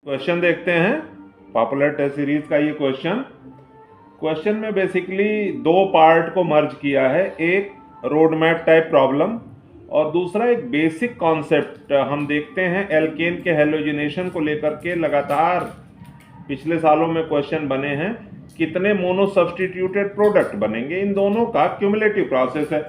Question देखते हैं popular test series का। ये क्वेश्चन में बेसिकली दो पार्ट को मर्ज किया है, एक रोड मैप टाइप प्रॉब्लम और दूसरा एक बेसिक कॉन्सेप्ट। हम देखते हैं एल्केन के हेलोजिनेशन को लेकर के लगातार पिछले सालों में क्वेश्चन बने हैं, कितने मोनो सब्सटीट्यूटेड प्रोडक्ट बनेंगे, इन दोनों का क्यूमुलेटिव प्रोसेस है।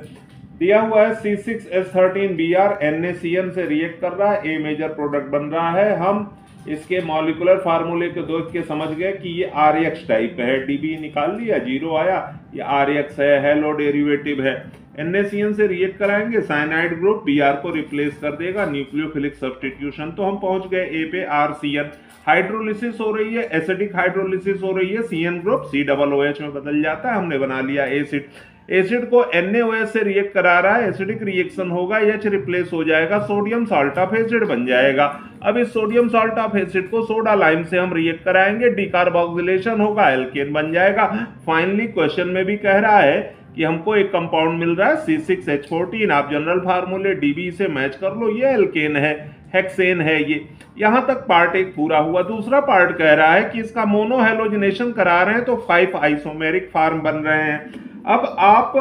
दिया हुआ है C6H13Br NaCN से रिएक्ट कर रहा है, ए मेजर प्रोडक्ट बन रहा है। हम इसके मॉलिकुलर फार्मूले को देख के समझ गए कि ये RX टाइप है, Db निकाल लिया, 0 आया, ये RX है, हेलो डेरिवेटिव है। NaCN से रिएक्ट कराएंगे, साइनाइड ग्रुप Br को रिप्लेस कर देगा, न्यूक्लियोफिलिक सब्सटीट्यूशन। तो हम पहुंच गए A पे, RCN हाइड्रोलिसिस हो रही है, एसिडिक हाइड्रोलिसिस हो रही है, CN ग्रुप COOH में बदल जाता है, हमने बना लिया एसिड। एसिड को NaOH से रिएक्ट करा रहा है, एसिडिक रिएक्शन होगा, H रिप्लेस हो जाएगा, सोडियम सॉल्ट ऑफ एसिड बन जाएगा। अब इस सोडियम सॉल्ट ऑफ एसिड को सोडा लाइम से हम रिएक्ट कराएंगे, डीकार्बोक्सिलेशन होगा, एल्केन बन जाएगा। फाइनली क्वेश्चन में भी कह रहा है कि हमको एक कंपाउंड मिल रहा है C6H14, आप जनरल फार्मूले Db से मैच कर लो, ये एल्केन है, हेक्सेन है। ये यहां तक पार्ट एक पूरा हुआ। दूसरा पार्ट कह रहा है कि इसका मोनो हेलोजिनेशन करा रहे हैं तो 5 आइसोमेरिक फॉर्म बन रहे हैं। अब आप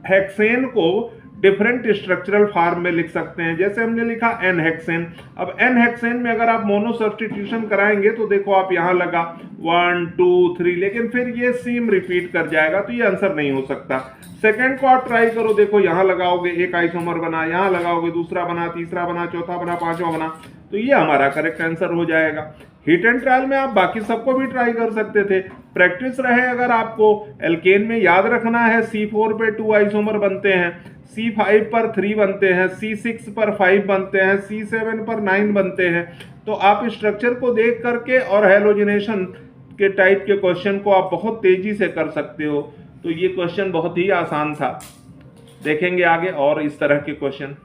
हेक्सेन को डिफरेंट स्ट्रक्चरल फॉर्म में लिख सकते हैं, जैसे हमने लिखा N हेक्सेन। अब N हेक्सेन में अगर आप मोनो सब्सटीट्यूशन कराएंगे तो देखो आप यहां लगा 1 2 3, लेकिन फिर ये सेम रिपीट कर जाएगा, तो ये आंसर नहीं हो सकता। सेकंड को आप ट्राई करो, देखो यहां लगाओगे, एक आइसोमर बना, यहां लगाओगे, दूसरा बना, तीसरा बना, चौथा बना, पांचवा बना, तो ये हमारा करेक्ट आंसर हो जाएगा। हिट एंड ट्रायल में आप बाकी सबको भी ट्राई कर सकते थे। प्रैक्टिस रहे अगर आपको, एल्केन में याद रखना है C4 पे 2 आइसोमर बनते हैं, C5 पर 3 बनते हैं, C6 पर 5 बनते हैं, C7 पर 9 बनते हैं। तो आप स्ट्रक्चर को देख करके और हेलोजिनेशन के टाइप के क्वेश्चन को आप बहुत तेजी से कर सकते हो। तो ये क्वेश्चन बहुत ही आसान था। देखेंगे आगे और इस तरह के क्वेश्चन।